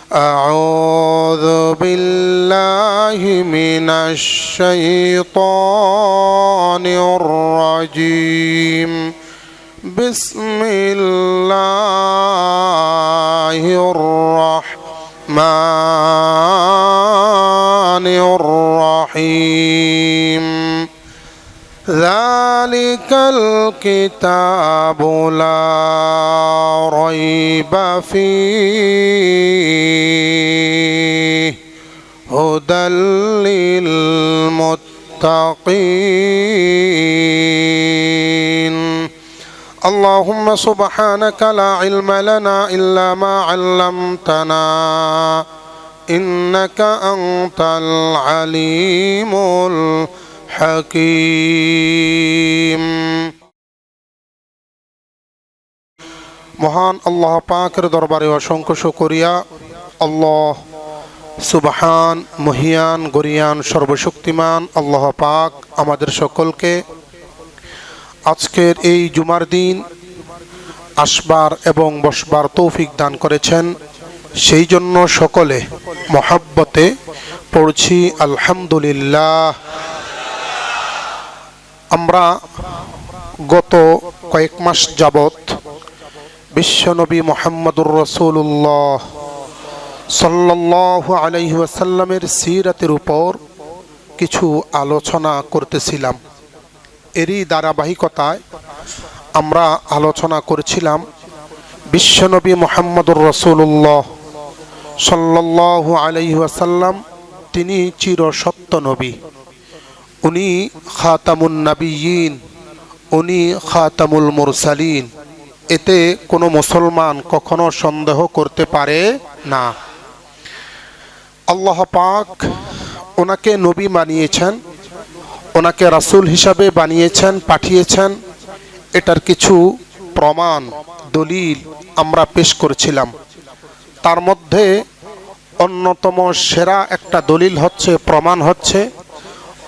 أعوذ بالله من الشيطان الرجيم بسم الله الرحمن الرحيم ذلك الكتاب لا ريب فيه هدى للمتقين اللهم سبحانك لا علم لنا إلا ما علمتنا إنك أنت العليم الحكيم মহান আল্লাহ পাকের দরবারে অসংখ্য শুকরিয়া। আল্লাহ সুবহান, মহিয়ান, গরিয়ান, সর্বশক্তিমান আল্লাহ পাক আমাদের সকলকে আজকের এই জুমার দিন আসবার এবং বসবার তৌফিক দান করেছেন। সেই জন্য সকলে মহাব্বতে পড়ছি আলহামদুলিল্লাহ। আমরা গত কয়েক মাস যাবত বিশ্বনবী মুহাম্মদুর রাসূলুল্লাহ সাল্লাল্লাহু আলাইহি ওয়াসাল্লামের সিরাতের উপর কিছু আলোচনা করতেছিলাম। এরই ধারাবাহিকতায় আমরা আলোচনা করেছিলাম বিশ্বনবী মুহাম্মদুর রাসূলুল্লাহ সাল্লাল্লাহু আলাইহি ওয়াসাল্লাম তিনি চিরসত্য নবী, উনি খাতামুন নবিয়্যিন, উনি খাতামুল মুরসালিন। এতে কোনো মুসলমান কখনো সন্দেহ করতে পারে না। আল্লাহ পাক ওনাকে নবী বানিয়েছেন, ওনাকে রাসূল হিসাবে বানিয়েছেন, পাঠিয়েছেন। এটার কিছু প্রমাণ দলিল আমরা পেশ করেছিলাম। তার মধ্যে অন্যতম সেরা একটা দলিল হচ্ছে, প্রমাণ হচ্ছে,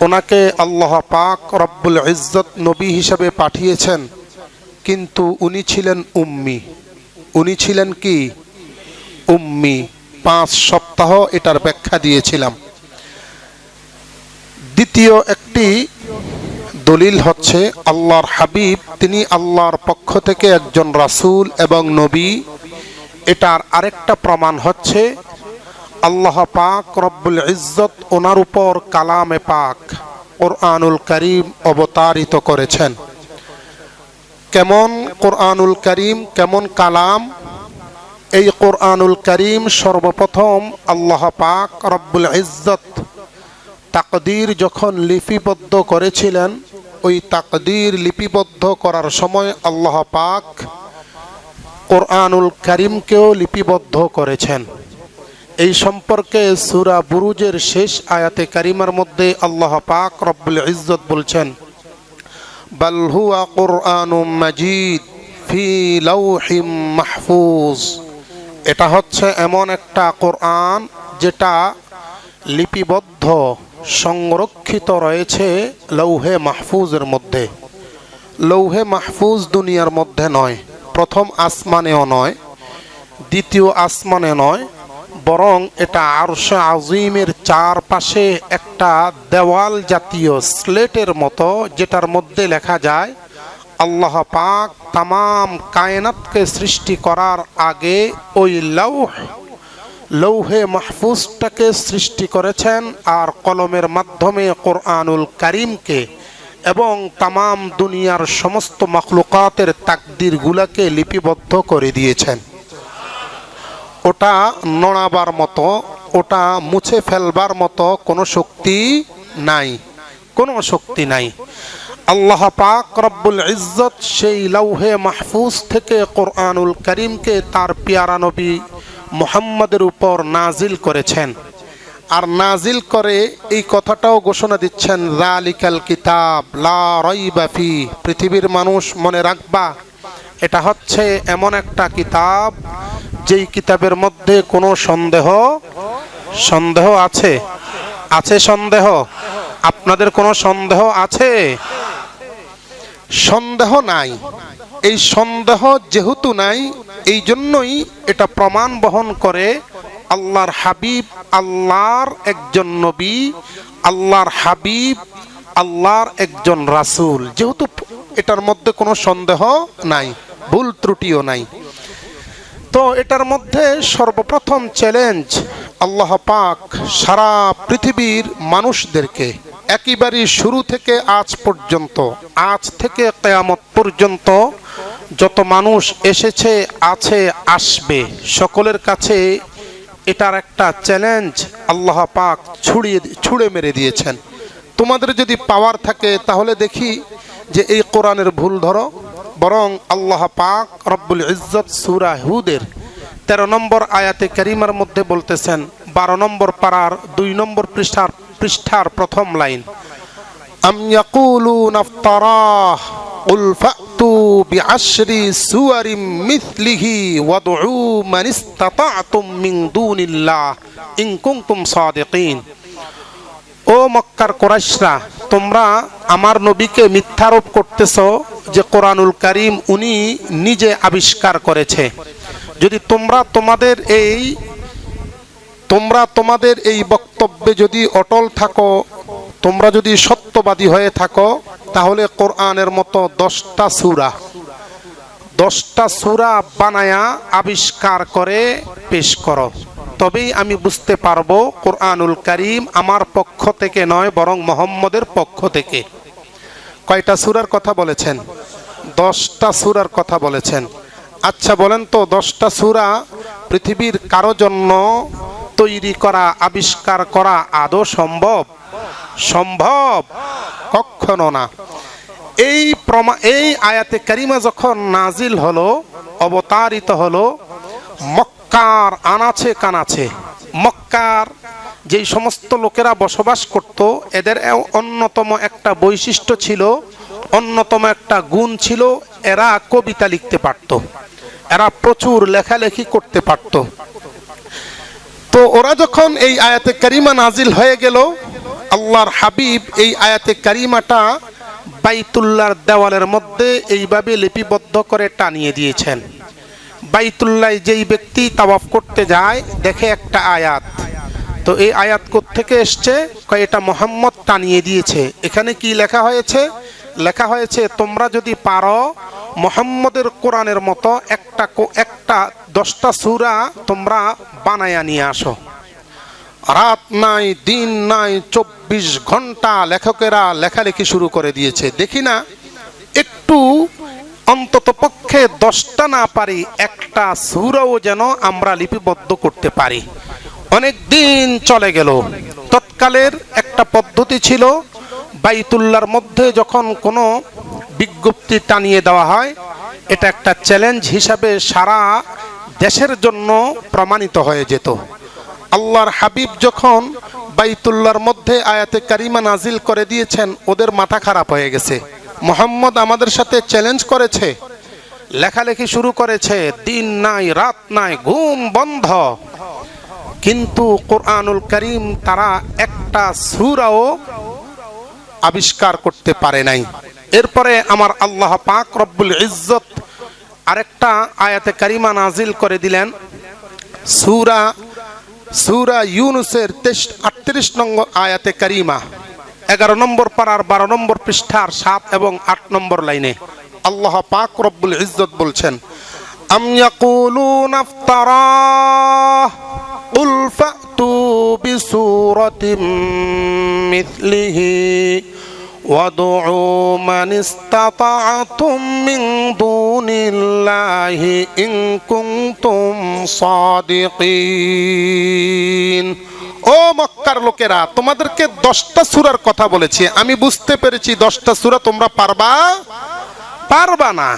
ওনাকে আল্লাহ পাক রব্বুল ইজ্জত নবী হিসাবে পাঠিয়েছেন, কিন্তু উনি ছিলেন উম্মি। উনি ছিলেন কি? উম্মি। 5 সপ্তাহ এটার ব্যাখ্যা দিয়েছিলাম। দ্বিতীয় একটি দলিল হচ্ছে আল্লাহর হাবিব তিনি আল্লাহর পক্ষ থেকে একজন রাসূল এবং নবী। এটার আরেকটা প্রমাণ হচ্ছে আল্লাহ পাক রব্বুল ইজ্জত ওনার উপর কালামে পাক কোরআনুল কারীম অবতারিত করেছেন। কেমন কোরআনুল কারীম, কেমন কালাম? এই কোরআনুল কারীম সর্বপ্রথম আল্লাহ পাক রব্বুল ইজ্জত তাকদীর যখন লিপিবদ্ধ করেছিলেন, ওই তাকদীর লিপিবদ্ধ করার সময় আল্লাহ পাক কোরআনুল কারীমকেও লিপিবদ্ধ করেছেন। এই সম্পর্কে সূরা বুরুজের শেষ আয়াতে কারিমার মধ্যে আল্লাহ পাক রব্বুল ইজ্জত বলছেন, বাল হুয়া কুরআনুম মাজিদ ফি লাউহিম মাহফুজ। এটা হচ্ছে এমন একটা কোরআন যেটা লিপিবদ্ধ, সংরক্ষিত রয়েছে লৌহে মাহফুজের মধ্যে। লৌহে মাহফুজ দুনিয়ার মধ্যে নয়, প্রথম আসমানেও নয়, দ্বিতীয় আসমানে নয়, বরং এটা আরশে আজিমের চারপাশে একটা দেওয়াল জাতীয় স্লেটের মতো, যেটার মধ্যে লেখা যায় আল্লাহ পাক তামাম কায়নাতকে সৃষ্টি করার আগে ওই লৌহে মাহফুজটাকে সৃষ্টি করেছেন, আর কলমের মাধ্যমে কোরআনুল কারীমকে এবং তামাম দুনিয়ার সমস্ত মাখলুকাতের তাকদীরগুলোকে লিপিবদ্ধ করে দিয়েছেন। ওটা নড়াবার মতো, ওটা মুছে ফেলবার মতো কোনো শক্তি নাই, কোনো শক্তি নাই। আল্লাহ পাক রব্বুল ইজ্জত সেই লৌহে মাহফুজ থেকে কোরআনুল কারীমকে তার পিয়ারা নবী মুহাম্মদের উপর নাজিল করেছেন। আর নাজিল করে এই কথাটাও ঘোষণা দিচ্ছেন, যালিকাল কিতাব লা রাইবা ফি। পৃথিবীর মানুষ মনে রাখবা, এটা হচ্ছে এমন একটা কিতাব যেই কিতাবের মধ্যে কোনো সন্দেহ আছে? আছে সন্দেহ? আপনাদের কোনো সন্দেহ আছে? সন্দেহ নাই। এই সন্দেহ যেহেতু নাই, এই জন্যই এটা প্রমাণ বহন করে আল্লাহর হাবিব আল্লাহর একজন নবী, আল্লাহর হাবিব আল্লাহর একজন রাসূল, যেহেতু এটার মধ্যে কোনো সন্দেহ নাই, ভুল ত্রুটিও নাই। তো এটার মধ্যে সর্বপ্রথম চ্যালেঞ্জ আল্লাহ পাক সারা পৃথিবীর মানুষদেরকে একেবারে শুরু থেকে আজ পর্যন্ত, আজ থেকে কিয়ামত পর্যন্ত যত মানুষ এসেছে, আছে, আসবে, সকলের কাছে এটার একটা চ্যালেঞ্জ আল্লাহ পাক ছুড়ে মেরে দিয়েছেন। তোমাদের যদি পাওয়ার থাকে তাহলে দেখি যে এই কোরআনের ভুল ধরো, বরং আল্লাহ পাক রব্বুল ইজ্জত সূরা হুদের 13 নম্বর আয়াতে কারিমার মধ্যে বলতেছেন, 12 নম্বর পারার 2 নম্বর পৃষ্ঠার প্রথম লাইন, আম ইয়াকুলুনা ইফতারাহ কুল ফাতু বিআশরি সুওয়ারিম মিথলিহি ওয়াদউ মান ইসতাতা'তুম মিন দুনিল্লাহ ইন কুনতুম সাদিকিন। ও মক্কার কুরাইশরা, তোমরা আমার নবীকে মিথ্যারোপ করতেছো যে কোরআনুল কারীম উনি নিজে আবিষ্কার করেছে। যদি তোমরা তোমাদের এই বক্তব্যে যদি অটল থাকো, তোমরা যদি সত্যবাদী হয়ে থাকো, তাহলে কোরআনের মতো 10টা সূরা বানায়া আবিষ্কার করে পেশ করো, তবেই আমি বুঝতে পারবো কোরআনুল কারীম আমার পক্ষ থেকে নয়, বরং মুহাম্মদের পক্ষ থেকে। কয়টা সূরার কথা বলেছেন? 10টা সূরার কথা বলেছেন। আচ্ছা বলেন তো, 10টা সূরা পৃথিবীর কারো জন্য তৈরি করা, আবিষ্কার করা আদৌ সম্ভব? কখনো না। এই আয়াতে কারিমা যখন নাজিল হলো, অবতারিত হলো, মক্কার আনাচে কানাচে, মক্কার যেই সমস্ত লোকেরা বসবাস করত, এদের অন্যতম একটা বৈশিষ্ট্য ছিল, অন্যতম একটা গুণ ছিল, এরা কবিতা লিখতে পারত, এরা প্রচুর লেখালেখি করতে পারত। তো ওরা যখন এই আয়াতে কারিমা নাজিল হয়ে গেল, আল্লাহর হাবিব এই আয়াতে কারিমাটা বাইতুল্লাহর দেওয়ালের মধ্যে এইভাবে লিপিবদ্ধ করে টানিয়ে দিয়েছেন। বাইতুল্লাহ যেই ব্যক্তি তাওয়াফ করতে যায়, দেখে একটা আয়াত, তো এই আয়াত কোত্থেকে এসছে? এটা মুহাম্মদ টানিয়ে দিয়েছে। এখানে কি লেখা হয়েছে? লেখা হয়েছে, তোমরা যদি পারো মুহাম্মদের কোরআনের মতো একটা 10টা সূরা তোমরা বানায়া নিয়ে আসো। রাত নাই, দিন নাই, 24 ঘন্টা লেখকেরা লেখালেখি শুরু করে দিয়েছে। দেখি না একটু অন্তত পক্ষে 10টা না পারি, একটা সূরাও যেন আমরা লিপিবদ্ধ করতে পারি। অনেক দিন চলে গেল। তৎকালের একটা পদ্ধতি ছিল, বাইতুল্লাহর মধ্যে যখন কোনো বিজ্ঞপ্তি টানিয়ে দেওয়া হয়, এটা একটা চ্যালেঞ্জ হিসাবে সারা দেশের জন্য প্রমাণিত হয়ে যেত। আল্লাহর হাবিব যখন বাইতুল্লাহর মধ্যে আয়াতে কারিমা নাজিল করে দিয়েছেন, ওদের মাথা খারাপ হয়ে গেছে। মুহাম্মদ আমাদের সাথে চ্যালেঞ্জ করেছে, লেখালেখি শুরু করেছে, দিন নাই, রাত নাই, ঘুম বন্ধ, কিন্তু কোরআনুল কারীম তারা একটা সূরাও আবিষ্কার করতে পারে নাই। এরপরে আমার আল্লাহ পাক রব্বুল ইজ্জত আরেকটা আয়াতে কারিমা নাজিল করে দিলেন, সূরা ইউনুসের 38 নম্বর আয়াতে কারিমা, 11 নম্বর পারার 12 নম্বর পৃষ্ঠার 7 এবং 8 নম্বর লাইনে আল্লাহ পাক রব্বুল ইজ্জত বলছেন, আম ইয়াকুলুনা ইফতারাহ কুল ফাতু বিসূরাতিম মিথলিহি ওয়াদউ মান ইসতাতা'তুম মিন দুনিল্লাহি ইন কুনতুম সাদিকিন। ও মক্কার লোকেরা, তোমাদেরকে 10টা সূরার কথা বলেছি, আমি বুঝতে পেরেছি 10টা সূরা তোমরা পারবা না।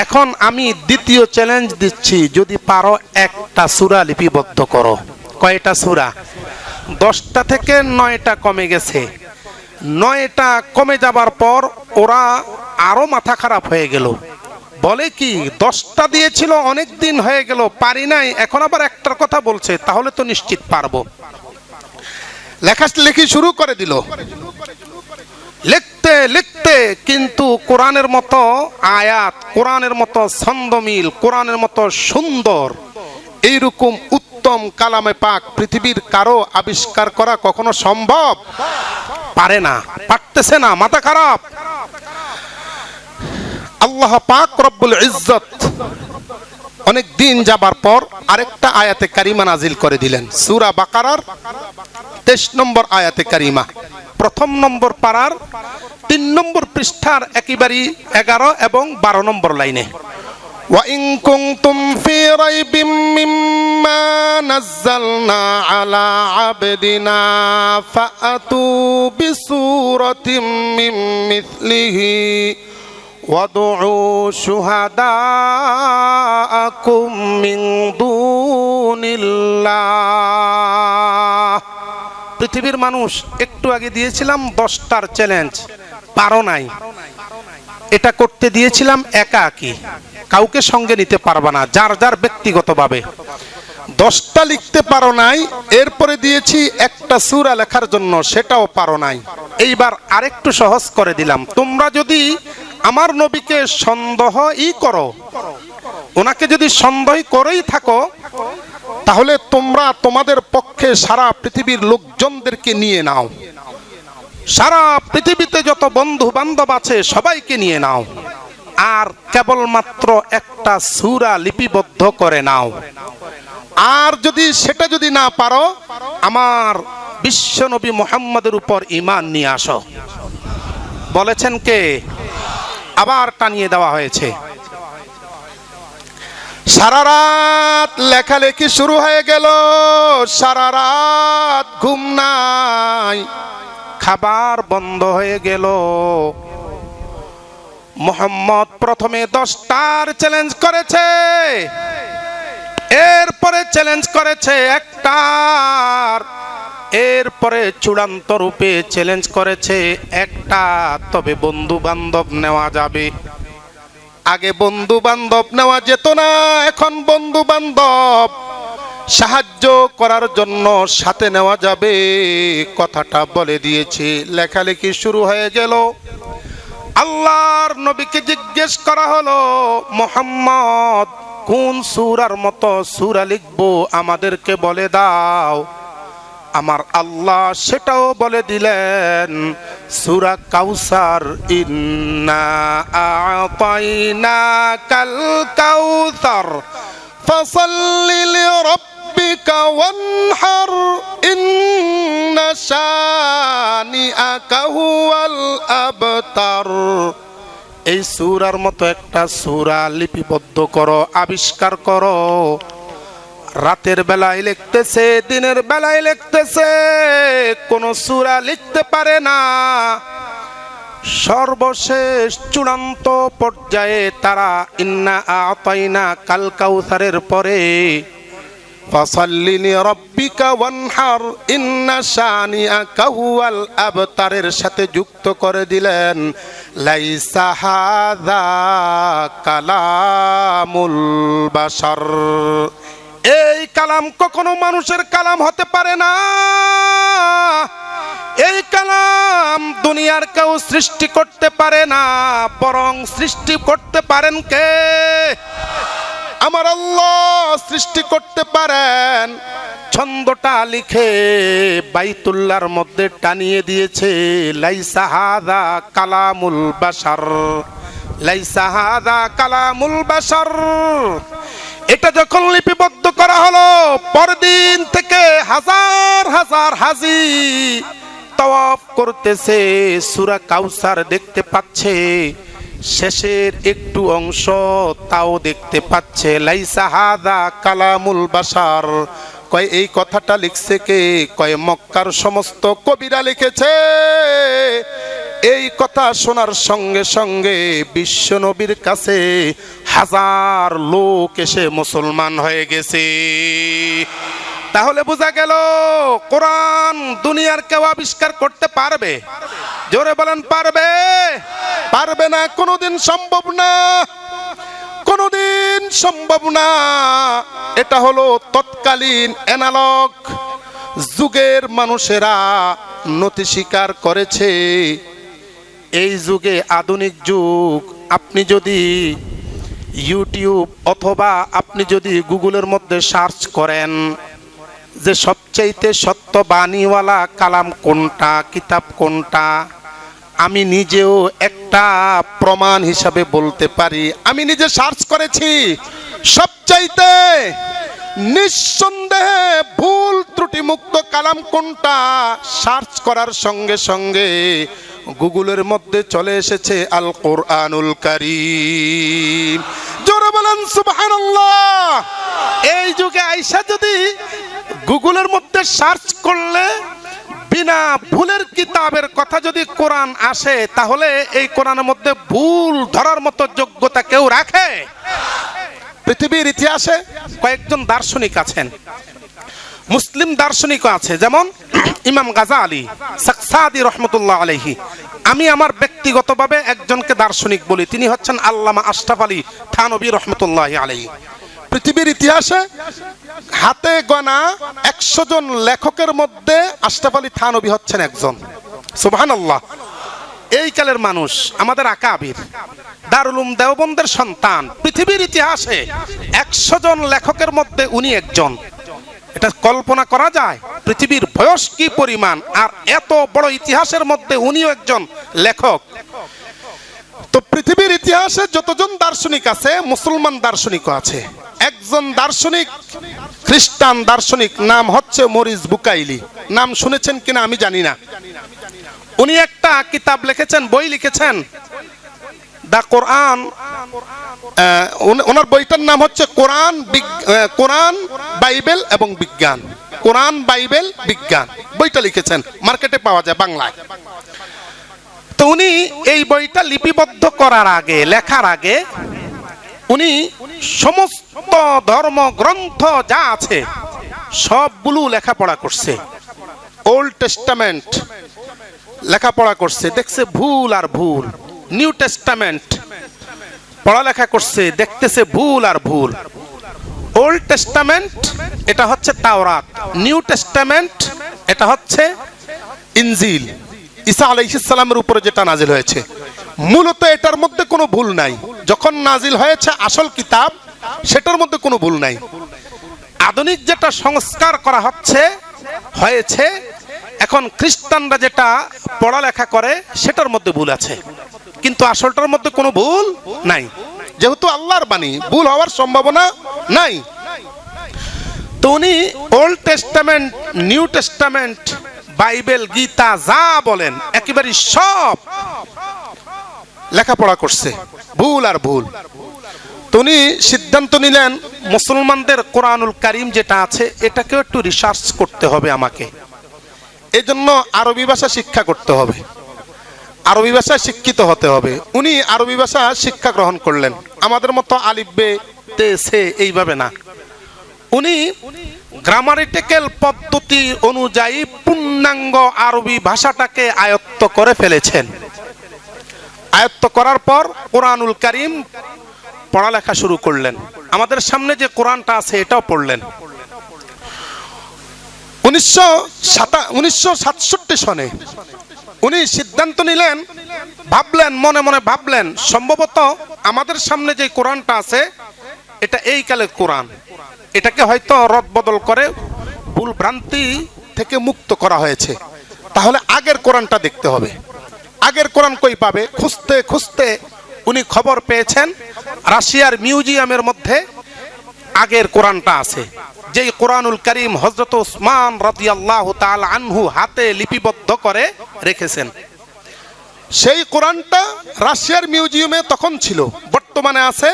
এখন আমি দ্বিতীয় চ্যালেঞ্জ দিচ্ছি, যদি পারো একটা সূরা লিপিবদ্ধ করো। কয়টা সূরা? 10টা থেকে 9টা কমে গেছে। 9টা কমে যাবার পর ওরা আরো মাথা খারাপ হয়ে গেল, বলে কি 10টা দিয়েছিল, অনেক দিন হয়ে গেল, পারি নাই, এখন আবার একটার কথা বলছে, তাহলে তো নিশ্চিত পারবো। লেখালেখি শুরু করে দিল, লিখতে লিখতে কিন্তু কোরআনের মতো আয়াত, কোরআনের মতো ছন্দমিল, কোরআনের মতো সুন্দর এইরকম উত্তম কালামে পাক পৃথিবীর কারো আবিষ্কার করা কখনো সম্ভব? পারে না, পারতেছে না, মাথা খারাপ। আল্লাহ পাক রব্বুল ইজ্জত অনেক দিন যাবার পর আরেকটা আয়াতে কারিমা নাজিল করে দিলেন। সূরা বাকারার 23 নম্বর আয়াতে কারিমা, প্রথম নম্বর পারার 3 নম্বর পৃষ্ঠার একেবারে 11 এবং 12 নম্বর লাইনে। وَإِن كُنتُمْ فِي رَيْبٍ مِّمَّا نَزَّلْنَا عَلَى عَبْدِنَا فَأْتُوا بِسُورَةٍ مِّن مِّثْلِهِ وَادْعُوا شُهَدَاءَكُم مِّن دُونِ اللَّهِ। পৃথিবীর মানুষ, একটু আগে দিয়েছিলাম 10টার চ্যালেঞ্জ, পারো নাই। এটা করতে দিয়েছিলাম একাকী, কাউকে সঙ্গে নিতে পারবা না, যার যার ব্যক্তিগতভাবে। 10টা লিখতে পারো নাই, এরপরে দিয়েছি একটা সূরা লেখার জন্য, সেটাও পারো নাই। এইবার আরেকটু সহজ করে দিলাম। তোমরা যদি আমার নবীকে সন্দেহই করো, ওনাকে যদি সন্দেহ করেই থাকো, তাহলে তোমরা তোমাদের পক্ষে সারা পৃথিবীর লোকজনদেরকে নিয়ে নাও, সারা পৃথিবীতে যত বন্ধু বান্ধব আছে সবাইকে নিয়ে নাও, আর কেবলমাত্র একটা সূরা লিপিবদ্ধ করে নাও। আর যদি সেটা যদি না পারো, আমার বিশ্ব নবী মুহাম্মদের উপর ঈমান নিয়ে আসো। বলেছেন কে? আবার টানিয়ে দেওয়া হয়েছে। সারা রাত লেখালেখি শুরু হয়ে গেল, সারা রাত ঘুম নাই, খাবার বন্ধ হয়ে গেল। মুহাম্মদ প্রথমে 10টার চ্যালেঞ্জ করেছে, এরপরে চ্যালেঞ্জ করেছে একটার, এরপরে চূড়ান্ত রূপে চ্যালেঞ্জ করেছে একটা, তবে বন্ধু বান্ধব নেওয়া যাবে। আগে বন্ধু বান্ধব নেওয়া যেত না, এখন বন্ধু বান্ধব সাহায্য করার জন্য সাথে নেওয়া যাবে, কথাটা বলে দিয়েছে। লেখালেখি শুরু হয়ে গেল। আল্লাহর নবীকে জিজ্ঞেস করা হলো, মুহাম্মদ কোন সূরার মতো সূরা লিখবো আমাদেরকে বলে দাও। আমার আল্লাহ সেটাও বলে দিলেন, সূরা কাউসার, ইন্না আ'তাইনাকাল কাউসার ফাসাল্লি লিরাব্বিকা ওয়ানহার ইন্না শানিআকা হুয়াল আবতার। এই সূরার মতো একটা সূরা লিপিবদ্ধ করো, আবিষ্কার করো। রাতের বেলায় লিখতেছে, দিনের বেলায় লিখতেছে, কোন সূরা লিখতে পারে না। সর্বশেষ চূড়ান্ত পর্যায়ে তারা ইন্না আ'তাইনাকাল কাউসারের পরে ফাসাল্লি লিরাব্বিকা ওয়ানহার ইন্না শানিআকা হুয়াল আবতারের সাথে যুক্ত করে দিলেন, লাইসা হাযা কালামুল বাশার। এই কালাম কখনো মানুষের কালাম হতে পারে না। এই কালাম দুনিয়ার কেউ সৃষ্টি করতে পারে না, বরং সৃষ্টি করতে পারেন কে? আমার আল্লাহ সৃষ্টি করতে পারেন। ছন্দটা লিখে বাইতুল্লাহর মধ্যে টানিয়ে দিয়েছে, লাইসা হাযা কালামুল বাশার, লাইসা হাযা কালামুল বাশার। এটা যখন লিপিবদ্ধ করা হলো, পরদিন থেকে হাজার হাজার হাজী তাওয়াফ করতেছে, সূরা কাউসার দেখতে পাচ্ছে, শেষের একটু অংশ তাও দেখতে পাচ্ছে। লাইসা হাযা কালামুল বাশার। কয় এই কথাটা লিখছে কে? কয় মক্কার সমস্ত কবিরা লিখেছে। এই কথা শোনার সঙ্গে সঙ্গে বিশ্ব নবীর কাছে হাজার লোক এসে মুসলমান হয়ে গেছে। তাহলে বোঝা গেল, কোরআন দুনিয়ার কেউ আবিষ্কার করতে পারবে? জোরে বলেন, পারবে? পারবে না, কোনোদিন সম্ভব না, কোনোদিন সম্ভব না। এটা হলো তৎকালীন অ্যানালগ যুগের মানুষেরা নতি স্বীকার করেছে। এই যুগে আধুনিক যুগ, আপনি যদি ইউটিউব অথবা আপনি যদি গুগলের মধ্যে সার্চ করেন যে সবচাইতে সত্য বাণীওয়ালা কালাম কোনটা, কিতাব কোনটা, আমি নিজেও একটা প্রমাণ হিসাবে বলতে পারি। আমি নিজে সার্চ করেছি, সবচাইতে নিঃসন্দেহে ভুল ত্রুটি মুক্ত কালাম কোনটা, সার্চ করার সঙ্গে সঙ্গে গুগলের মধ্যে চলে এসেছে আল কোরআনুল কারীম। জোরে বলেন সুবহানাল্লাহ। এই যুগে আইসা যদি গুগলের মধ্যে সার্চ করলে বিনা ভুলের কিতাবের কথা যদি কোরআন আসে, তাহলে এই কোরআনের মধ্যে ভুল ধরার মতো যোগ্যতা কেউ রাখে? পৃথিবীর ইতিহাসে কয়েকজন দার্শনিক আছেন, মুসলিম দার্শনিক আছে, যেমন ইমাম গাজালি, সাকসাদি রহমতুল্লাহ আলাইহি। আমি আমার ব্যক্তিগতভাবে একজনকে দার্শনিক বলি, তিনি হচ্ছেন আল্লামা আশরাফ আলী থানভী রহমতুল্লাহ আলাইহি। পৃথিবীর ইতিহাসে হাতে গোনা 100 জন লেখকের মধ্যে আশরাফ আলী থানভী হচ্ছেন একজন। সুবহানাল্লাহ। এই কালের মানুষ, আমাদের আকাবির, দারুল উলুম দেওবন্দের সন্তান। পৃথিবীর ইতিহাসে 100 জন লেখকের মধ্যে উনি একজন। এটা কল্পনা করা যায় পৃথিবীর বয়স কি পরিমাণ, আর এত বড় ইতিহাসের মধ্যে উনিও একজন লেখক। তো পৃথিবীর ইতিহাসে যতজন দার্শনিক আছে, মুসলমান দার্শনিকও আছে। একজন দার্শনিক, খ্রিস্টান দার্শনিক, নাম হচ্ছে মরিস বুকাইলি। নাম শুনেছেন কিনা আমি জানি না। উনি একটা কিতাব লিখেছেন, বই লিখেছেন, দা কোরআন। ওনার বইটার নাম হচ্ছে কোরআন, বাইবেল এবং বিজ্ঞান। কোরআন, বাইবেল, বিজ্ঞান বইটা লিখেছেন, মার্কেটে পাওয়া যায় বাংলায়। তো উনি এই বইটা লিপিবদ্ধ করার আগে, লেখার আগে, উনি সমস্ত ধর্মগ্রন্থ যা আছে সবগুলো লেখাপড়া করছে। ওল্ড টেস্টামেন্ট লেখাপড়া করছে, দেখছে ভুল আর ভুল। নিউ টেস্টামেন্ট পড়ালেখা করছে, দেখতেছে ভুল আর ভুল। ওল্ড টেস্টামেন্ট এটা হচ্ছে তাওরাত, নিউ টেস্টামেন্ট এটা হচ্ছে ইনজিল, ঈসা আলাইহিস সালামের উপরে যেটা নাজিল হয়েছে। মূলত এটার মধ্যে কোনো ভুল নাই। যখন নাজিল হয়েছে আসল কিতাব, সেটার মধ্যে কোনো ভুল নাই। আধুনিক যেটা সংস্কার করা হয়েছে, এখন খ্রিস্টানরা যেটা পড়ালেখা করে সেটার মধ্যে ভুল আছে, কিন্তু আসলটার মধ্যে কোনো ভুল নাই। যেহেতু আল্লাহর বাণী, ভুল হওয়ার সম্ভাবনা নাই। তো উনি old testament, new testament, Bible, Gita যা বলেন একেবারে সব লেখাপড়া করছে, ভুল আর ভুল। তো উনি সিদ্ধান্ত নিলেন মুসলমানদের কোরআনুল কারীম যেটা আছে এটাকেও একটু রিসার্চ করতে হবে আমাকে। এই জন্য আরবি ভাষা শিক্ষা করতে হবে, আরবি ভাষায় শিক্ষিত হতে হবে। উনি আরবি ভাষা শিক্ষা গ্রহণ করলেন, আমাদের মতো আলিফ বে তে সে এইভাবে না। উনি গ্রামারিটিক্যাল পদ্ধতি অনুযায়ী পূর্ণাঙ্গ আরবি ভাষাটাকে আয়ত্ত করে ফেলেছেন। আয়ত্ত করার পর কোরআনুল কারীম পড়ালেখা শুরু করলেন। আমাদের সামনে যে কোরআনটা আছে এটাও পড়লেন। 1967 সনে উনি সিদ্ধান্ত নিলেন, ভাবলেন, মনে মনে ভাবলেন, সম্ভবত আমাদের সামনে যে কোরআনটা আছে এটা এই কালের কোরআন, এটাকে হয়তো রদবদল করে ভুল ভ্রান্তি থেকে মুক্ত করা হয়েছে। তাহলে আগের কোরআনটা দেখতে হবে। আগের কোরআন কই পাবে? খুঁজতে খুঁজতে উনি খবর পেয়েছেন রাশিয়ার মিউজিয়ামের মধ্যে আগের কোরআনটা আছে, যেই কোরআনুল কারীম হযরত উসমান রাদিয়াল্লাহু তাআলা আনহু হাতে লিপিবদ্ধ করে রেখেছেন। সেই কোরআনটা রাশিয়ার মিউজিয়ামে তখন ছিল, বর্তমানে আছে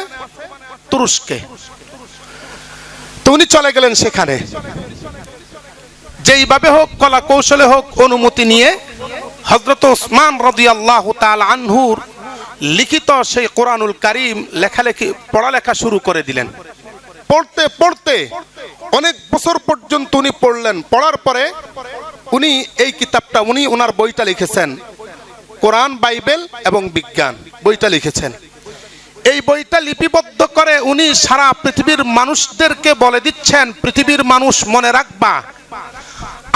তুরস্কে। তো উনি চলে গেলেন সেখানে, যেইভাবে হোক, কলা কৌশলে হোক, অনুমতি নিয়ে হযরত উসমান রাদিয়াল্লাহু তাআলা আনহুর লিখিত সেই কোরআনুল কারীম পড়ালেখা শুরু করে দিলেন। পড়তে পড়তে অনেক বছর পর্যন্ত উনি পড়লেন। পড়ার পরে উনি এই কিতাবটা, উনি ওনার বইটা লিখেছেন, কোরআন, বাইবেল এবং বিজ্ঞান বইটা লিখেছেন। এই বইটা লিপিবদ্ধ করে উনি সারা পৃথিবীর মানুষদেরকে বলে দিচ্ছেন, পৃথিবীর মানুষ মনে রাখবা,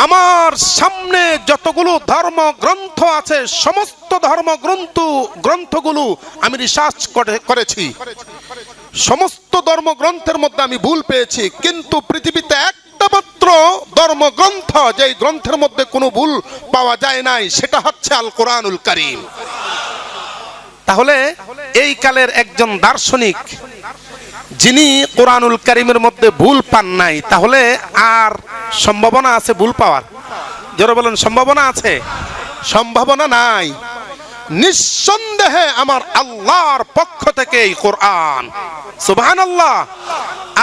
আমার সামনে যতগুলো ধর্মগ্রন্থ আছে সমস্ত ধর্মগ্রন্থগুলো আমি রিসার্চ করেছি। সমস্ত ধর্মগ্রন্থের মধ্যে আমি ভুল পেয়েছি, কিন্তু পৃথিবীতে একটা মাত্র ধর্মগ্রন্থ যেই গ্রন্থের মধ্যে কোনো ভুল পাওয়া যায় নাই, সেটা হচ্ছে আল কোরআনুল কারীম। তাহলে এই কালের একজন দার্শনিক যিনি কোরআনুল কারীমের মধ্যে ভুল পান নাই, তাহলে আর সম্ভাবনা আছে ভুল পাওয়ার? যারা বলেন সম্ভাবনা আছে? সম্ভাবনা নাই। নিঃসন্দেহে আমার আল্লাহর পক্ষ থেকে এই কোরআন, সুবহানাল্লাহ,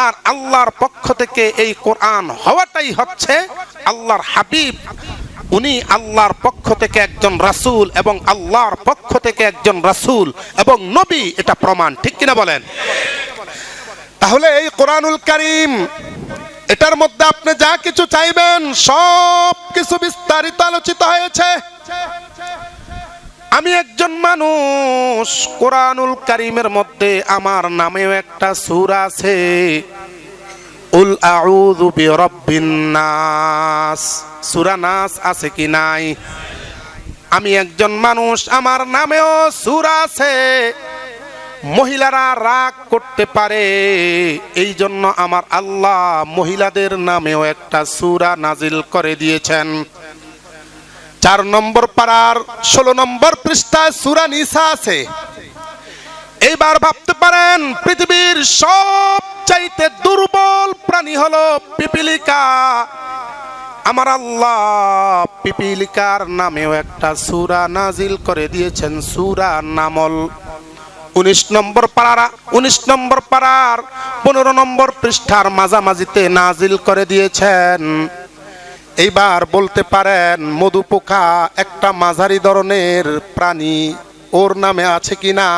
আর আল্লাহর পক্ষ থেকে এই কোরআন হওয়াটাই হচ্ছে আল্লাহর হাবিব, উনি আল্লাহর পক্ষ থেকে একজন রাসূল এবং আল্লাহর পক্ষ থেকে একজন রাসূল এবং নবী, এটা প্রমাণ, ঠিক কিনা বলেন? তাহলে এই কোরআনুল কারীম, এটার মধ্যে আপনি যা কিছু চাইবেন সব কিছু বিস্তারিত আলোচিত হয়েছে। আমি একজন মানুষ, কোরআনুল কারীমের মধ্যে আমার নামেও একটা সূরা আছে, উল আউযু বিরাব্বিন নাস, সূরা নাস আছে কি নাই? আমি একজন মানুষ, আমার নামেও সূরা আছে। মহিলারা রাগ করতে পারে, এই জন্য আমার আল্লাহ মহিলাদের নামেও একটা সূরা নাজিল করে দিয়েছেন। 4 নম্বর পারার 16 নম্বর পৃষ্ঠায় সূরা নিসা আছে। এইবার ভাবতে পারেন পৃথিবীর সবচাইতে দুর্বল প্রাণী হলো পিপীলিকা। আমার আল্লাহ পিপীলিকার নামেও একটা সূরা নাজিল করে দিয়েছেন, সূরা নামল। 19 নম্বর পারার 15 নম্বর পৃষ্ঠার মাঝামাঝিতে নাজিল করে দিয়েছেন। এইবার বলতে পারেন মধুপোকা একটা মাঝারি ধরনের প্রাণী, ওর নামে আছে কিনা?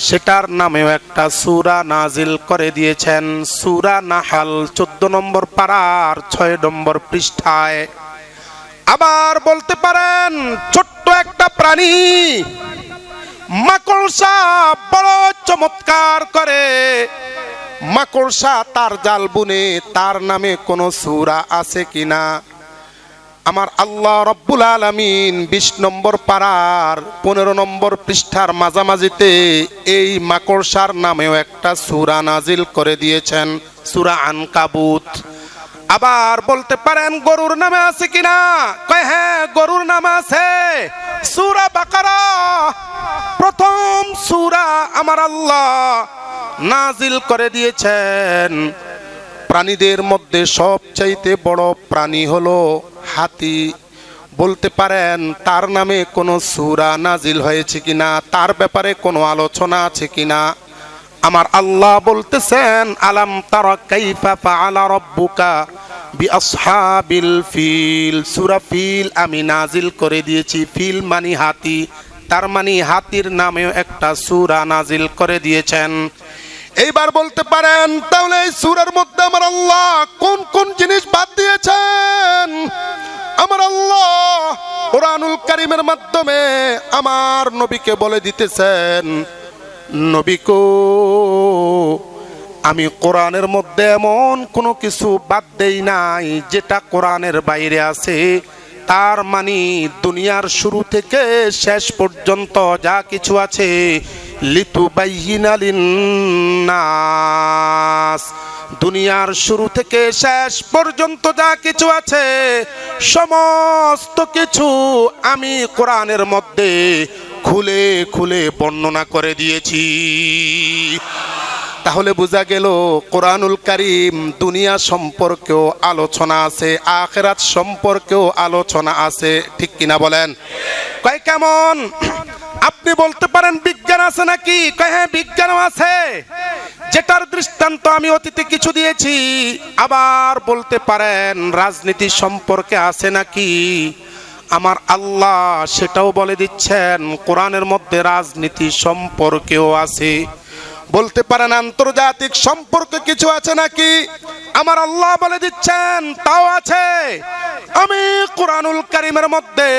সেটার নামেও একটা সূরা নাজিল করে দিয়েছেন, সূরা নাহাল 14 নম্বর পারার 6 নম্বর পৃষ্ঠায়। আবার বলতে পারেন ছোট্ট একটা প্রাণী মাকড়সা বড় চমৎকার করে, মাকড়সা তার জাল বুনে, তার নামে কোন সূরা আছে কিনা? আমার আল্লাহ রব্বুল আলামিন 20 নম্বর পারার 15 নম্বর পৃষ্ঠার মাঝামাঝিতে এই মাকড়সার নামেও একটা সূরা নাজিল করে দিয়েছেন, সূরা আনকাবুত। আবার বলতে পারেন গরুর নামে আছে কিনা? কয় হ্যাঁ, গরুর নাম আছে, সূরা বাকারা, প্রথম সূরা আমার আল্লাহ নাজিল করে দিয়েছেন। প্রাণীদের মধ্যে সবচাইতে বড় প্রাণী হলো হাতি। বলতে পারেন তার নামে কোনো সূরা নাজিল হয়েছে কিনা, তার ব্যাপারে কোনো আলোচনা আছে কিনা? আমার আল্লাহ বলতেছেন আলাম তারা কাইফা ফাআলা রাব্বুকা বিআসহাবিল ফিল, সূরা ফিল আমি নাজিল করে দিয়েছি। ফিল মানে হাতি, তার মানে হাতির নামেও একটা সূরা নাজিল করে দিয়েছেন। এইবার বলতে পারেন তাহলে এই সূরার মধ্যে আমার আল্লাহ কোন কোন জিনিস বাদ দিয়েছেন? আমার আল্লাহ কোরআনুল কারীমের মাধ্যমে আমার নবীকে বলে দিতেছেন, নবী গো, আমি কোরআনের মধ্যে এমন কোনো কিছু বাদ দেই নাই যেটা কোরআনের বাইরে আছে। তার মানে দুনিয়ার শুরু থেকে শেষ পর্যন্ত যা কিছু আছে, লিতুবাইয়িনা লিন্নাস, দুনিয়ার শুরু থেকে শেষ পর্যন্ত যা কিছু আছে সমস্ত কিছু আমি কোরআনের মধ্যে খুলে খুলে বর্ণনা করে দিয়েছি। তাহলে বোঝা গেল কোরআনুল কারীম দুনিয়া সম্পর্কেও আলোচনা আছে, আখিরাত সম্পর্কেও আলোচনা আছে, ঠিক কিনা বলেন? কয় কেমন? আপনি বলতে পারেন বিজ্ঞান আছে নাকি? কয় হ্যাঁ, বিজ্ঞানও আছে, যেটার দৃষ্টান্ত আমি অতীতে কিছু দিয়েছি। আবার বলতে পারেন রাজনীতি সম্পর্কে আছে নাকি? আমার আল্লাহ সেটাও বলে দিচ্ছেন, কোরআনের মধ্যে রাজনীতি সম্পর্কেও আছে। বলতে পারেন আন্তর্জাতিক সম্পর্কে কিছু আছে নাকি? আমার আল্লাহ বলে দিচ্ছেন তাও আছে। আমি কোরআনুল কারীমের মধ্যে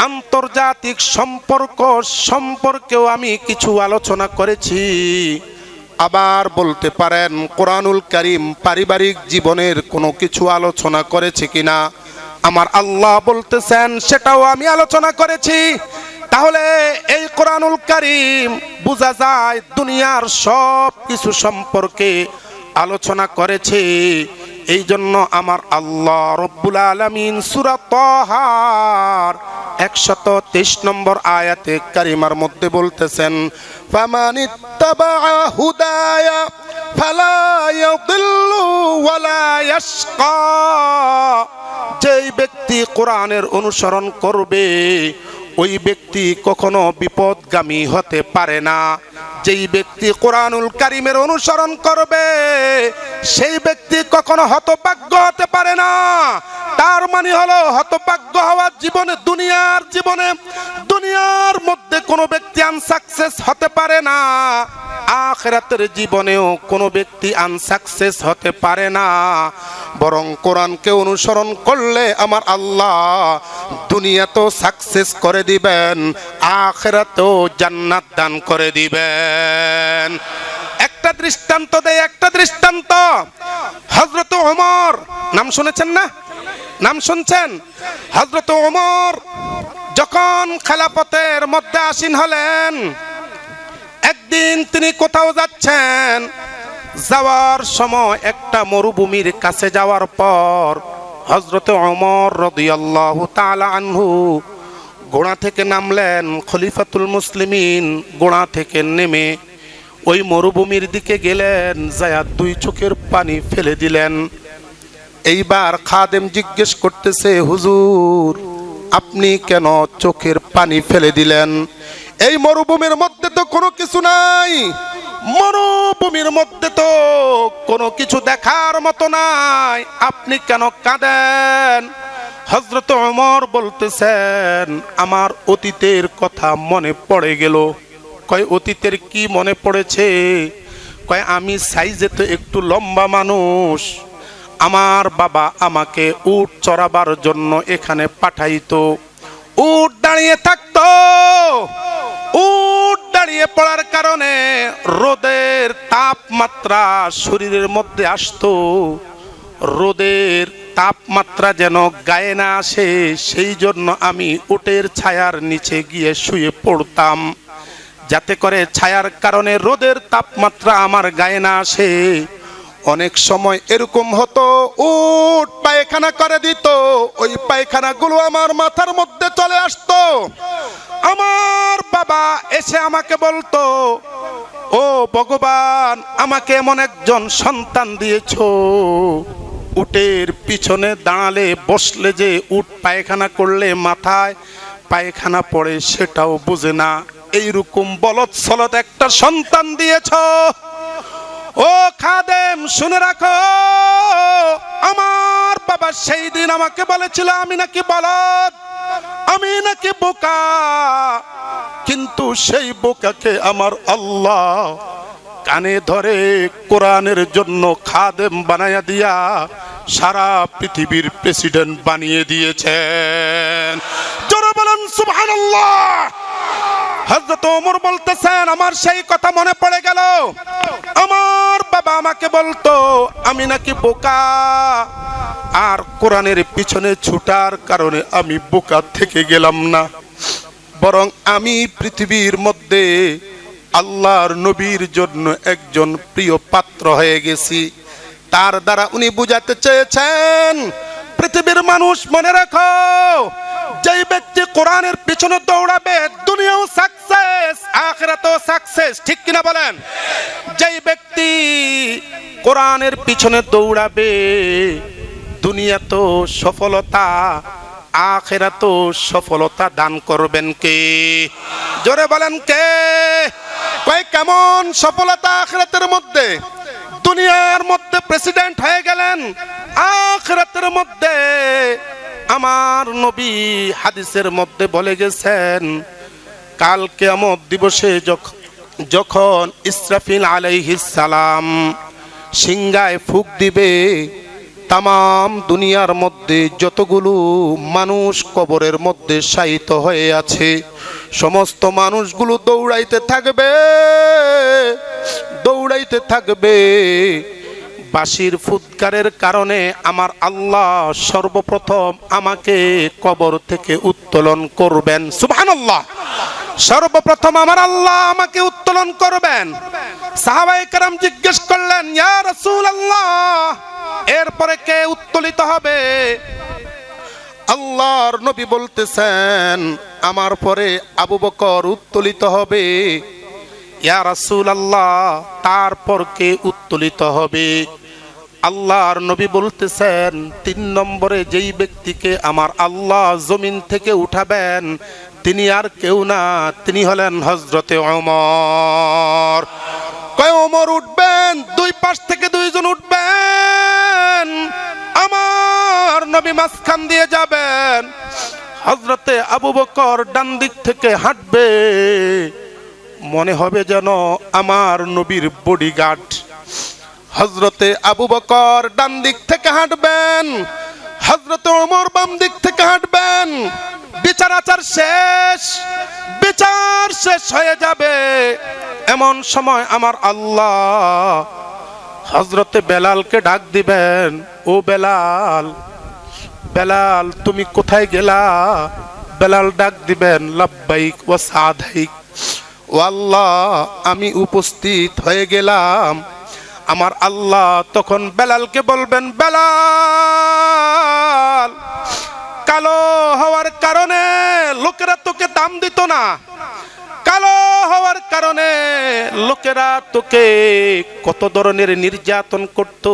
আন্তর্জাতিক সম্পর্ক সম্পর্কেও আমি কিছু আলোচনা করেছি। আবার বলতে পারেন কোরআনুল কারীম পারিবারিক জীবনের কোনো কিছু আলোচনা করেছে কিনা? আমার আল্লাহ বলতেছেন সেটাও আমি আলোচনা করেছি। তাহলে এই কোরআনুল কারীম বোঝা যায় দুনিয়ার সব কিছু সম্পর্কে আলোচনা করেছে। এই জন্য আমার আল্লাহ রব্বুল আলামিন সূরা তাহার 123 নম্বর আয়াতে কারিমার মধ্যে বলতেছেন, ফামানিত্তাবা হুদায়া ফালা ইয়াদিল্লু ওয়ালা ইয়াশকা। যেই ব্যক্তি কোরআনের অনুসরণ করবে ওই ব্যক্তি কখনো বিপদগামী হতে পারে না। যেই ব্যক্তি কোরআনুল কারীমের অনুসরণ করবে সেই ব্যক্তি কখনো হতভাগ্য হতে পারে না। তার মানে হলো হতভাগ্য হওয়ার জীবনে দুনিয়ার মধ্যে কোনো ব্যক্তি আনসাকসেস হতে পারে না, আখিরাতের জীবনেও কোনো ব্যক্তি আনসাকসেস হতে পারে না। বরং কোরআনকে অনুসরণ করলে আমার আল্লাহ দুনিয়াতেও সাকসেস করে দিবেন, আখিরাতেও জান্নাত দান করে দিবেন। একটা দৃষ্টান্ত দেয়, একটা দৃষ্টান্ত। হযরত ওমর, নাম শুনেছেন না? নাম শুনছেন? হযরত ওমর যখন খেলাফতের মধ্যে আসীন হলেন, একদিন তিনি কোথাও যাচ্ছেন, যাওয়ার সময় একটা মরুভূমির কাছে যাওয়ার পর হযরত ওমর রাদিয়াল্লাহু তাআলা আনহু ঘোড়া থেকে নামলেন। খলিফাতুল মুসলিমিন ঘোড়া থেকে নেমে ওই মরুভূমির দিকে গেলেন, যায়া দুই চোখের পানি ফেলে দিলেন। এইবার খাদেম জিজ্ঞেস করতেছে, হুজুর আপনি কেন চোখের পানি ফেলে দিলেন? এই মরুভূমির মধ্যে তো কোনো কিছু নাই, মরুভূমির মধ্যে তো কোনো কিছু দেখার মতো নাই, আপনি কেন কাঁদেন? হযরত ওমর বলতেছেন, আমার অতীতের কথা মনে পড়ে গেল। কয় অতীতের কি মনে পড়েছে? কয় আমি সাইজে তো একটু লম্বা মানুষ, আমার বাবা আমাকে উট চড়াবার জন্য এখানে পাঠাইতো। উট দাঁড়িয়ে থাকতো, উট দাঁড়িয়ে পড়ার কারণে রোদের তাপমাত্রা শরীরের মধ্যে আসতো। রোদের তাপমাত্রা যেন গায়ে না আসে সেই জন্য আমি উটের ছায়ার নিচে গিয়ে শুয়ে পড়তাম, যাতে করে ছায়ার কারণে রোদের তাপমাত্রা আমার গায়ে না আসে। অনেক সময় এরকম হতো, উট পায়খানা করে দিত, ওই পায়খানাগুলো আমার মাথার মধ্যে চলে আসতো। আমার বাবা এসে আমাকে বলতো, ও ভগবান আমাকে এমন একজন সন্তান দিয়েছো, উটের পিছনে দাঁড়ালে বসলে যে উট পায়খানা করলে মাথায় পায়খানা পড়ে সেটাও বুঝে না, এইরকম বলদ সলদ একটা সন্তান দিয়েছো। ও খাদেম শুনে রাখো, আমার বাবা সেই দিন আমাকে বলেছিল আমি নাকি বলদ, আমি নাকি বোকা, কিন্তু সেই বোকাকে আমার আল্লাহ কানে ধরে কোরআনের জন্য খাদেম বানায়া দিয়া সারা পৃথিবীর প্রেসিডেন্ট বানিয়ে দিয়েছেন। জোরে বলেন সুবহানাল্লাহ। হযরত ওমর বলতেছেন, আমার সেই কথা মনে পড়ে গেল। আমার বাবা আমাকে বলতো আমি নাকি বোকা, আর কোরআনের পিছনে ছুটার কারণে আমি বোকা থেকে গেলাম না, বরং আমি পৃথিবীর মধ্যে আল্লাহর নবীর জন্য একজন প্রিয় পাত্র হয়ে গেছি। তার দ্বারা উনি বুঝাতে চেয়েছেন, পৃথিবীর মানুষ মনে রাখো, যেই ব্যক্তি কোরআনের পিছনে দৌড়াবে দুনিয়াও সাকসেস, আখিরাতেও সাকসেস। ঠিক কিনা বলেন? যেই ব্যক্তি কোরআনের পিছনে দৌড়াবে দুনিয়াতেও সফলতা, আখিরাতেও সফলতা দান করবেন কে? জোরে বলেন কে? কয় কেমন সফলতা আখিরাতের মধ্যে? দুনিয়ার মধ্যে প্রেসিডেন্ট হয়ে গেলেন, আখিরাতের মধ্যে আমার নবী হাদিসের মধ্যে বলে গেছেন, কাল কিয়ামত দিবসে যখন ইসরাফিল আলাইহিস সালাম সিংহায় ফুঁক দিবে, তামাম দুনিয়ার মধ্যে যতগুলো মানুষ কবরের মধ্যে শায়িত হয়ে আছে সমস্ত মানুষগুলো দৌড়াইতে থাকবে, দৌড়াইতে থাকবে। বাঁশির ফুৎকারের কারণে আমার আল্লাহ সর্বপ্রথম আমাকে কবর থেকে উত্তোলন করবেন। সুবহানাল্লাহ। সর্বপ্রথম আমার আল্লাহ আমাকে উত্তোলন করবেন। সাহাবায়ে কেরাম জিজ্ঞেস করলেন, ইয়া রাসূলুল্লাহ, এরপরে কে উত্তোলিত হবে? আল্লাহর নবী বলতেছেন, আমার পরে আবু বকর উত্তোলিত হবে। ইয়া রাসূলুল্লাহ, তারপর কে উত্তোলিত হবে? আল্লাহর নবী বলতেছেন, ৩ নম্বরে যেই ব্যক্তিকে আমার আল্লাহ জমিন থেকে উঠাবেন তিনি আর কেউ না, তিনি হলেন হযরতে ওমর। কয় ওমর উঠবেন? 2 পাশ থেকে 2 জন উঠবেন, আমার নবী মাঝখান দিয়ে যাবেন। হযরতে আবু বকর ডান দিক থেকে হাঁটবে, মনে হবে যেন আমার নবীর বডিগার্ড। হযরতে আবু বকর ডান দিক থেকে হাঁটবেন, হযরতে ওমর বাম দিক থেকে হাঁটবেন। বিচার শেষ হয়ে যাবে। এমন সময় আমার আল্লাহ হযরতে বেলালকে ডাক দিবেন, ও বেলাল, বেলাল তুমি কোথায় গেলা? বেলাল ডাক দিবেন, লাব্বাইক ওয়া সাদাইক। ও আল্লাহ, আমি উপস্থিত হয়ে গেলাম। আমার আল্লাহ তখন বেলালকে বলবেন, বেলাল, কালো হওয়ার কারণে লোকেরা তোকে দাম দিত না, কালো হওয়ার কারণে লোকেরা তোকে কত ধরনের নির্যাতন করত,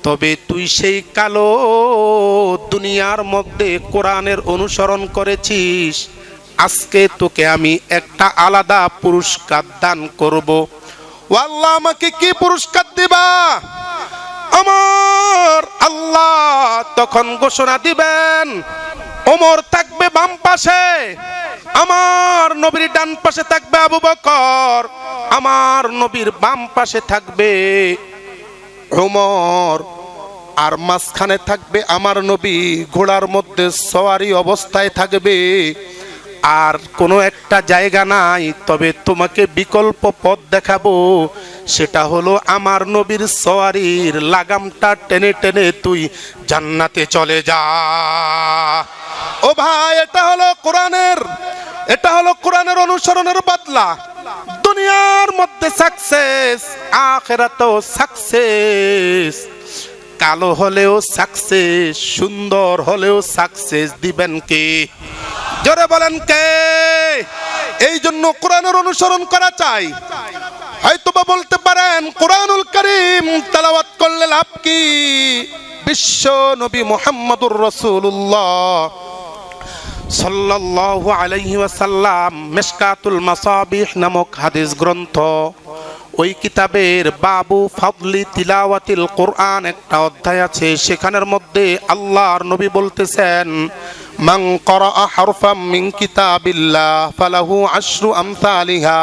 তবে তুই সেই কালো দুনিয়ার মধ্যে কোরআনের অনুসরণ করেছিস। আজকে তোকে আমি একটা আলাদা পুরস্কার দান করব। ও আল্লাহ, আমাকে কি পুরস্কার দিবা? আমার আল্লাহ তখন ঘোষণা দিবেন, ওমর থাকবে বাম পাশে, আমার নবীর ডান পাশে থাকবে আবু বকর, আমার নবীর বাম পাশে থাকবে ওমর, আর মাঝখানে থাকবে আমার নবী, ঘোড়ার মধ্যে সওয়ারি অবস্থায় থাকবে। আর কোনো একটা জায়গা নাই, তবে তোমাকে বিকল্প পথ দেখাবো, সেটা হলো আমার নবীর সওয়ারির লাগামটা টেনে টেনে তুই জান্নাতে চলে যা। ও ভাই, এটা হলো কোরআনের অনুসরণের বদলা। দুনিয়ার মধ্যে সাকসেস, আখিরাতেও সাকসেস। কালো হলেও সাকসেস, সুন্দর হলেও সাকসেস দিবেন কে? জোরে বলেন কে? এই জন্য কোরআনের অনুসরণ করা চাই। হয়তোবা বলতে পারেন, কোরআনুল কারীম তেলাওয়াত করলে লাভ কি? বিশ্ব নবী মুহাম্মদুর রাসূলুল্লাহ সাল্লাল্লাহু আলাইহি ওয়াসাল্লাম মিশকাতুল মাসাবিহ নামক হাদিস গ্রন্থ, ওই কিতাবের বাবু ফাদলি তিলাওয়াতিল কোরআন একটা অধ্যায় আছে। সেখানের মধ্যে আল্লাহর নবী বলতেছেন, মান ক্বারাআ হারফাম মিন কিতাবিল্লাহ ফালাহু আশরু আমসালিহা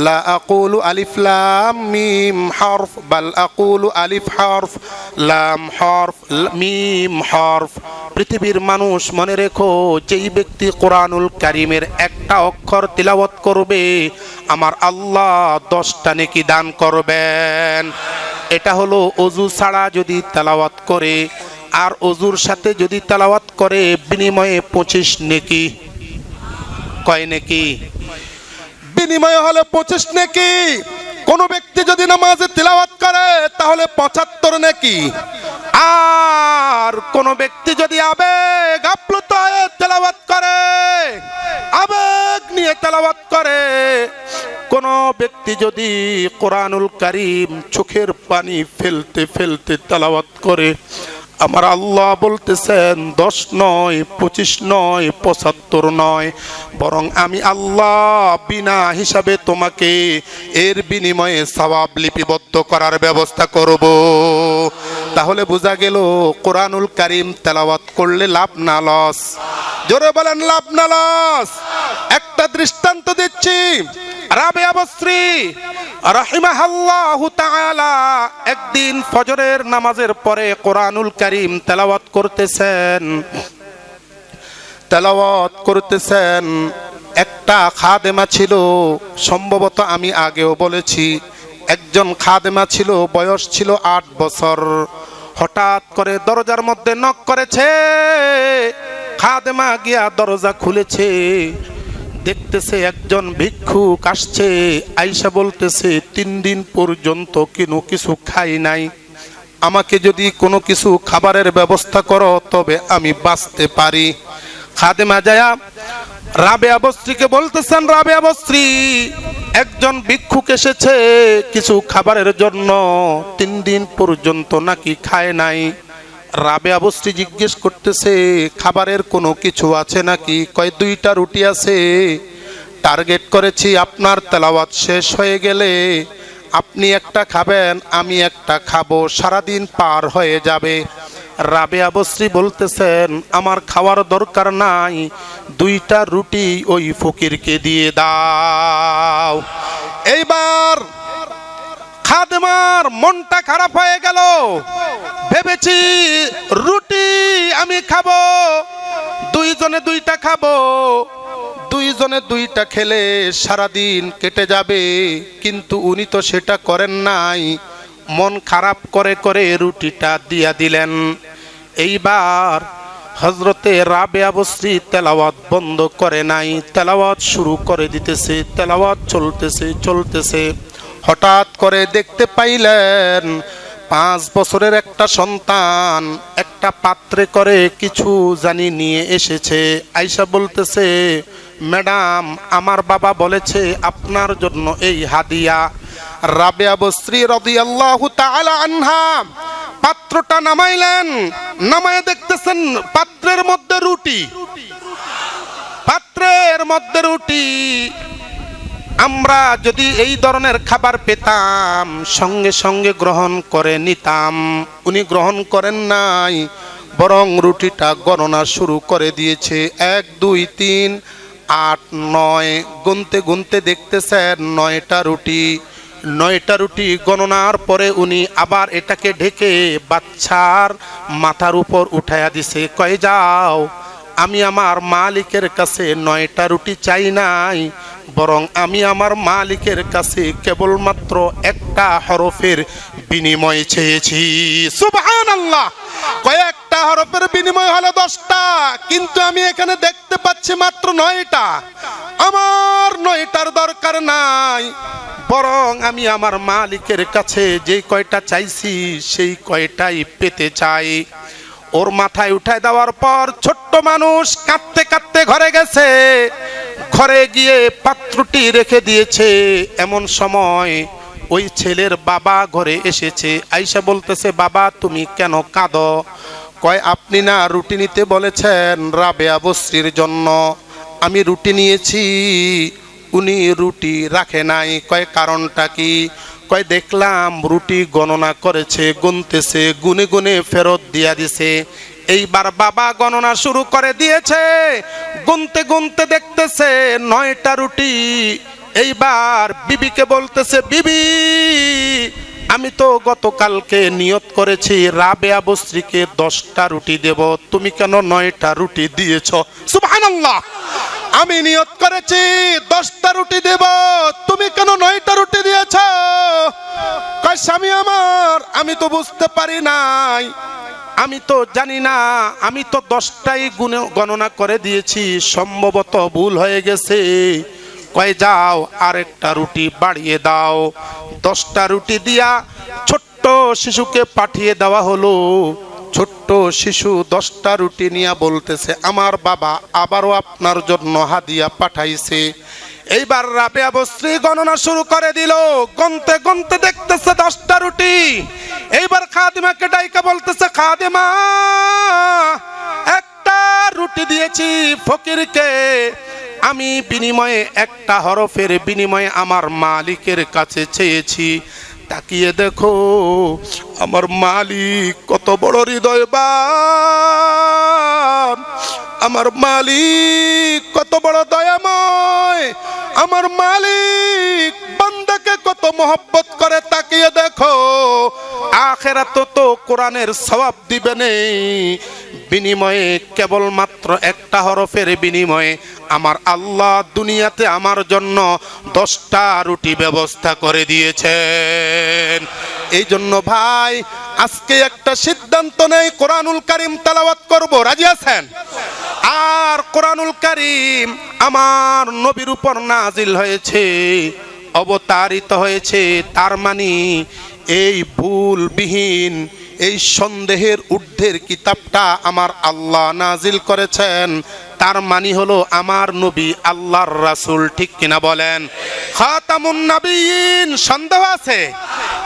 লা আকুলু আলিফ লাম মিম হরফ বাল আকুলু আলিফ হরফ লাম হরফ মিম হরফ। পৃথিবীর মানুষ মনে রেখো, যেই ব্যক্তি কোরআনুল কারীমের একটা অক্ষর তিলাওয়াত করবে, আমার আল্লাহ 10টা নেকি দান করবেন। এটা হলো ওযু ছাড়া যদি তেলাওয়াত করে, আর ওযুর সাথে যদি তেলাওয়াত করে বিনিময়ে 25 নেকি। কয় নেকি? বিনিময়ে হলো 25 নেকি। কোন ব্যক্তি যদি নামাজে তিলাওয়াত করে তাহলে 75 নেকি। আর কোন ব্যক্তি যদি আবেগ আপ্লুত হয়ে তেলাওয়াত করে, আবেগ নিয়ে তেলাওয়াত করে, কোন ব্যক্তি যদি কোরআনুল কারীম চোখের পানি ফেলতে ফেলতে তেলাওয়াত করে, আমার আল্লাহ বলতেছেন 10 নয়, 25 নয়, 75 নয়, বরং আমি আল্লাহ বিনা হিসাবে তোমাকে এর বিনিময়ে সওয়াব লিপিবদ্ধ করার ব্যবস্থা করব। তাহলে বোঝা গেল কোরআনুল কারীম তেলাওয়াত করলে লাভ না লস? জোরে বলেন, লাভ না লস? একটা দৃষ্টান্ত দিচ্ছি। রাবিয়া বসরি রাহিমাহুল্লাহু তাআলা একদিন ফজরের নামাজের পরে কোরআনুল কারীম তেলাওয়াত করতেছেন। একটা খাদেমা ছিল, সম্ভবত আমি আগেও বলেছি, একজন খাদেমা ছিল, বয়স ছিল 8 বছর। হঠাৎ করে দরজার মধ্যে নক করেছে, খাদেমা গিয়া দরজা খুলেছে। দেখতেছে একজন ভিক্ষুক আসছে, আইসা বলতেছে 3 দিন পর্যন্ত কিছু খাই নাই, আমাকে যদি কোনো কিছু খাবারের ব্যবস্থা করো তবে আমি বাঁচতে পারি। খাদেমা যায়া রাবেয়া বস্ত্রীকে বলতেছেন, রাবেয়া বস্ত্রী, একজন ভিক্ষুক এসেছে কিছু খাবারের জন্য, 3 দিন পর্যন্ত নাকি খায় নাই। রাবেয়া বস্ত্রী জিজ্ঞেস করতেছে, খাবারের কোনো কিছু আছে নাকি? কয় 2টা রুটি আছে, টার্গেট করেছি আপনার তেলাওয়াত শেষ হয়ে গেলে আপনি একটা খাবেন, আমি একটা খাবো, সারাদিন পার হয়ে যাবে। রাবেয়া বস্ত্রী বলতেছেন, আমার খাওয়ার দরকার নাই, 2টা রুটি ওই ফকিরকে দিয়ে দাও। এইবার খাদেমার মনটা খারাপ হয়ে গেল, ভেবেছি রুটি আমি খাবো, 2 জনে 2টা খাবো, 2 জনে 2টা খেলে সারাদিন কেটে যাবে, কিন্তু উনি তো সেটা করেন নাই। মন খারাপ করে করে রুটিটা দিয়া দিলেন। এইবার হযরতে রাবেয়া বস্ত্রী তেলাওয়াত বন্ধ করে নাই, তেলাওয়াত শুরু করে দিতেছে, তেলাওয়াত চলতেছে। হঠাৎ করে দেখতে পাইলেন 5 বছরের একটা সন্তান একটা পাত্রে করে কিছু জানি নিয়ে এসেছে। আয়েশা বলতেছে, ম্যাডাম, আমার বাবা বলেছে আপনার জন্য এই হাদিয়া। রাবেয়া বস্ত্রী রাদিয়াল্লাহু তাআলা আনহা পাত্রটা নামাইলেন, নামায় দেখতেছেন পাত্রের মধ্যে রুটি। আমরা যদি এই ধরনের খাবার পেতাম সঙ্গে সঙ্গে গ্রহণ করে নিতাম, উনি গ্রহণ করেন নাই, বরং রুটিটা গণনা শুরু করে দিয়েছে। 1 2 3 8 9, গুনতে গুনতে দেখতেছেন 9টা রুটি গণনার পরে উনি আবার এটাকে ঢেকে বাচ্চার মাথার উপর উঠাইয়া দিছে। কয়, যাও, আমি আমার মালিকের কাছে 9টা রুটি চাই নাই, বরং আমি আমার মালিকের কাছে কেবলমাত্র একটা হরফের বিনিময় চেয়েছি। সুবহানাল্লাহ! কয়েকটা হরফের বিনিময় হলো 10টা, কিন্তু আমি এখানে দেখতে পাচ্ছি মাত্র 9টা। আমার 9টার দরকার নাই, বরং আমি আমার মালিকের কাছে যে কয়টা চাইছি সেই কয়টাই পেতে চাই। ওর মাথায় উঠায় দেওয়ার পর ছোট্ট মানুষ কাঁদতে কাঁদতে ঘরে গেছে, ঘরে গিয়ে পাত্রটি রেখে দিয়েছে। এমন সময় ওই ছেলের বাবা ঘরে এসেছে। আয়েশা বলতেছে, বাবা তুমি কেন কাঁদো? কয়, আপনি না রুটি নিতে বলেছেন রাবেয়া বস্ত্রীর জন্য, আমি রুটি নিয়েছি, উনি রুটি রাখে নাই। কয়, কারণটা কি? কয়, দেখলাম রুটি গণনা করেছে, গুনতেছে, গুনে গুনে ফেরত দিয়া দিছে। এইবার বাবা গণনা শুরু করে দিয়েছে, গুনতে গুনতে দেখতেছে 9টা রুটি। এইবার বিবিকে বলতেছে, বিবি, আমি তো গতকালকে নিয়ত করেছি রাবেয়া বস্ত্রীকে 10টা রুটি দেব, তুমি কেন 9টা রুটি দিয়েছ? সুবহানাল্লাহ! আমি নিয়ত করেছি 10টা রুটি দেব, তুমি কেন 9টা রুটি দিয়েছ? কয়, স্বামী আমার, আমি তো বুঝতে পারি নাই, আমি তো জানি না, আমি তো 10টাই গণনা করে দিয়েছি, সম্ভবত ভুল হয়ে গেছে। কয়, যাও আরেকটা রুটি বাড়িয়ে দাও। 10টা রুটি দিয়া ছোট্ট শিশুকে পাঠিয়ে দেওয়া হলো। ছোট্ট শিশু 10টা রুটি নিয়ে বলতেছে, আমার বাবা আবারও আপনার জন্য হাদিয়া পাঠাইছে। এইবার রাবেয়া বস্ত্রী গণনা শুরু করে দিল, গুনতে গুনতে দেখতেছে 10টা রুটি। এইবার খাদিমাকে ডাইকা বলতেছে, খাদিমা, একটা রুটি দিয়েছি ফকিরকে, আমি বিনিময়ে একটা হরফের বিনিময়ে আমার মালিকের কাছে চেয়েছি। তাকিয়ে দেখো আমার মালিক কত বড় হৃদয়বান, আমার মালিক কত বড় দয়াময়, আমার মালিক বান্দাকে কত মহব্বত করে। তাকিয়ে দেখো, আখিরাতে তো কোরআনের সওয়াব দিবে নেই, বিনিময়ে কেবলমাত্র একটা হরফের বিনিময়ে আমার আল্লাহ দুনিয়াতে আমার জন্য 10টা রুটি ব্যবস্থা করে দিয়েছেন। এই জন্য ভাই, আজকে একটা সিদ্ধান্ত নেই, কোরআনুল কারীম তেলাওয়াত করব, রাজি আছেন? আর কোরআনুল কারীম আমার নবীর উপর নাজিল হয়েছে, অবতারিত হয়েছে, তার মানে এই ভুলবিহীন, এই সন্দেহের ঊর্ধ্বের কিতাবটা আমার আল্লাহ নাজিল করেছেন। তার মানে হলো আমার নবী আল্লাহর রাসূল, ঠিক কিনা বলেন? খাতামুন নবিয়্যিন, সন্দেহ আছে?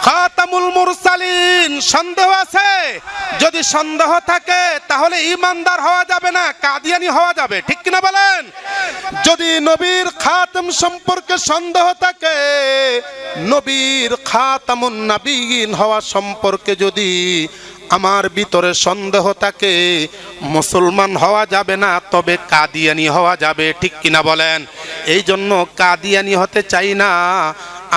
খাতামুল মুরসালিন, সন্দেহ আছে? যদি সন্দেহ থাকে তাহলে ঈমানদার হওয়া যাবে না, কাদিয়ানী হওয়া যাবে, ঠিক কিনা বলেন? যদি নবীর খাতাম সম্পর্কে সন্দেহ থাকে, নবীর খাতামুন নবিয়্যিন হওয়া সম্পর্কে যদি আমার ভিতরে সন্দেহ থাকে, মুসলমান হওয়া যাবে না, তবে কাদিয়ানী হওয়া যাবে, ঠিক কিনা বলেন? এই জন্য কাদিয়ানী হতে চাই না,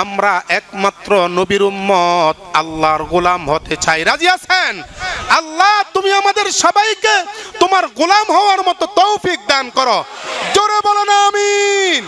আমরা একমাত্র নবীর উম্মত, আল্লাহর গোলাম হতে চাই। রাজি আছেন? আল্লাহ তুমি আমাদের সবাইকে তোমার গোলাম হওয়ার মতো তৌফিক দান করো। জোরে বলো না আমিন।